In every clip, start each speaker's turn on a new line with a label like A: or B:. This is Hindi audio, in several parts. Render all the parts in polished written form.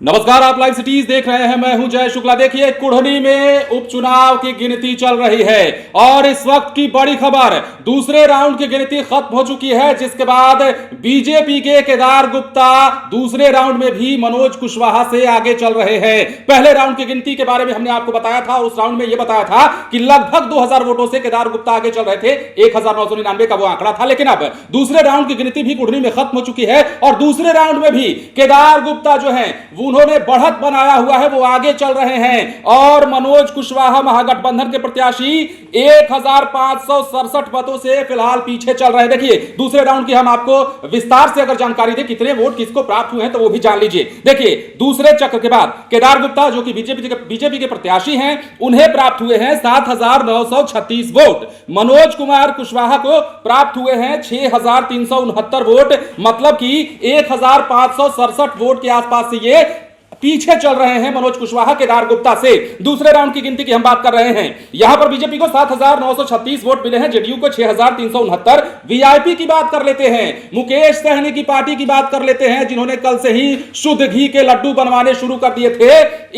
A: नमस्कार, आप लाइव सिटीज देख रहे हैं। मैं हूं जय शुक्ला। देखिए, कुढ़नी में उपचुनाव की गिनती चल रही है और इस वक्त की बड़ी खबर, दूसरे राउंड की गिनती खत्म हो चुकी है, जिसके बाद बीजेपी के केदार गुप्ता दूसरे राउंड में भी मनोज कुशवाहा से आगे चल रहे हैं। पहले राउंड की गिनती के बारे में हमने आपको बताया था, उस राउंड में यह बताया था कि लगभग 2000 वोटों से केदार गुप्ता आगे चल रहे थे। 1999 का वो आंकड़ा था। लेकिन अब दूसरे राउंड की गिनती भी कुढ़नी में खत्म हो चुकी है और दूसरे राउंड में भी केदार गुप्ता जो है उन्होंने बढ़त बनाया हुआ है, वो आगे चल रहे हैं और मनोज कुशवाहा महागठबंधन के प्रत्याशी 1567 मतों से फिलहाल पीछे चल रहे हैं। देखिए, दूसरे राउंड की हम आपको विस्तार से अगर जानकारी दें कितने वोट किसको प्राप्त हुए हैं तो वो भी जान लीजिए। देखिए, दूसरे चक्र के बाद केदार गुप्ता जो कि बीजेपी के प्रत्याशी हैं, उन्हें प्राप्त हुए हैं 7936 वोट। मनोज कुमार कुशवाहा को प्राप्त हुए हैं 6369 वोट, मतलब कि 1567 वोट के आसपास से ये पीछे चल रहे हैं मनोज कुशवाहा केदार गुप्ता से। दूसरे राउंड की गिनती की हम बात कर रहे हैं। यहां पर बीजेपी को 7936 वोट मिले हैं, जेडीयू को 6369। वीआईपी की बात कर लेते हैं, मुकेश सहनी की पार्टी की बात कर लेते हैं, जिन्होंने कल से ही शुद्ध घी के लड्डू बनवाने शुरू कर दिए थे।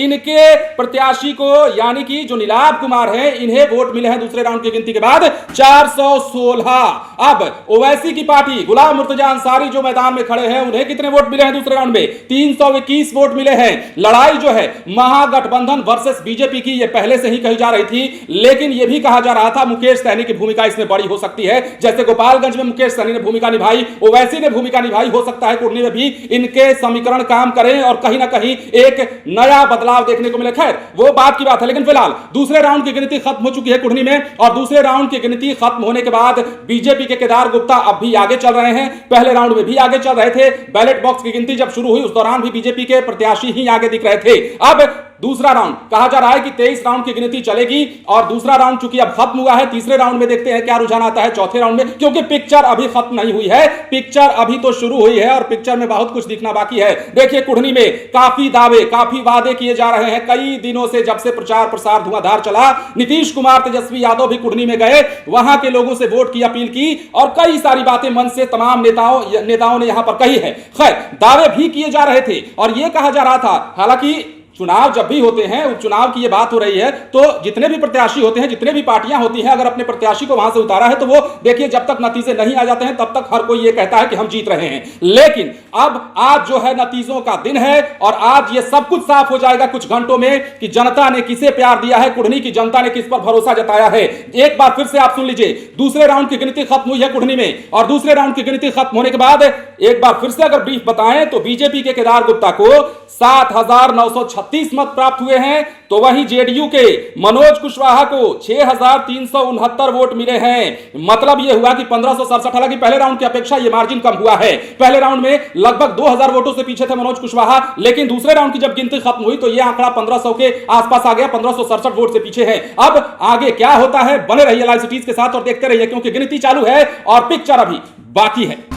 A: इनके प्रत्याशी को, यानी कि जो नीलाभ कुमार है, इन्हें वोट मिले हैं दूसरे राउंड की गिनती के बाद 416। अब ओवैसी की पार्टी गुलाम मुर्तजा अंसारी जो मैदान में खड़े हैं, उन्हें कितने वोट मिले हैं दूसरे राउंड में? 321 वोट मिले हैं। लड़ाई जो है महागठबंधन वर्सेस बीजेपी की, यह पहले से ही कही जा रही थी, लेकिन यह भी कहा जा रहा था मुकेश सहनी की भूमिका इसमें बड़ी हो सकती है। जैसे गोपालगंज में मुकेश सहनी ने भूमिका निभाई, ओवैसी ने भूमिका निभाई, हो सकता है कुढ़नी में भी इनके समीकरण काम करें और कहीं ना कहीं एक नया बदलाव देखने को मिले। खैर, वो बात की बात है, लेकिन फिलहाल दूसरे राउंड की गिनती खत्म हो चुकी है कुढ़नी में और दूसरे राउंड की गिनती खत्म होने के बाद बीजेपी के केदार गुप्ता अब भी आगे चल रहे हैं। पहले राउंड में भी आगे चल रहे थे। बैलेट बॉक्स की गिनती जब शुरू हुई उस दौरान भी बीजेपी के प्रत्याशी ही आगे दिख रहे थे। अब दूसरा राउंड कहा जा रहा है कि 23 राउंड की गिनती चलेगी और दूसरा राउंड चूंकि अब खत्म हुआ है, तीसरे राउंड में देखते हैं क्या रुझान आता है चौथे राउंड में, क्योंकि पिक्चर अभी खत्म नहीं हुई है, पिक्चर अभी तो शुरू हुई है और पिक्चर में बहुत कुछ दिखना बाकी है। देखिए, कुढ़नी में काफी दावे, काफी वादे किए जा रहे हैं कई दिनों से, जब से प्रचार प्रसार धुआंधार चला। नीतीश कुमार, तेजस्वी यादव भी कुढ़नी में गए, वहां के लोगों से वोट की अपील की और कई सारी बातें मन से तमाम नेताओं ने यहां पर कही है। खैर, दावे भी किए जा रहे थे और यह कहा जा रहा था, हालांकि चुनाव जब भी होते हैं, उपचुनाव की ये बात हो रही है, तो जितने भी प्रत्याशी होते हैं, जितने भी पार्टियां होती हैं, अगर अपने प्रत्याशी को वहां से उतारा है तो वो देखिए, जब तक नतीजे नहीं आ जाते हैं तब तक हर कोई ये कहता है कि हम जीत रहे हैं। लेकिन अब आज जो है नतीजों का दिन है और आज ये सब कुछ साफ हो जाएगा कुछ घंटों में कि जनता ने किसे प्यार दिया है, कुढ़नी की जनता ने किस पर भरोसा जताया है। एक बार फिर से आप सुन लीजिए, दूसरे राउंड की गिनती खत्म हुई है कुढ़नी में और दूसरे राउंड की गिनती खत्म होने के बाद एक बार फिर से अगर ब्रीफ बताएं तो बीजेपी के केदार गुप्ता को 7936 मत प्राप्त हुए हैं, तो वहीं जेडीयू के मनोज कुशवाहा को 6369 वोट मिले हैं। मतलब यह हुआ कि 1567, हालांकि पहले राउंड की अपेक्षा यह मार्जिन कम हुआ है। पहले राउंड में लगभग 2000 वोटों से पीछे थे मनोज कुशवाहा, लेकिन दूसरे राउंड की जब गिनती खत्म हुई तो यह आंकड़ा 1500 के आसपास आ गया, 1567 वोट से पीछे है। अब आगे क्या होता है, बने रहिए लाइव सिटीज के साथ और देखते रहिए, क्योंकि गिनती चालू है और पिक्चर अभी बाकी है।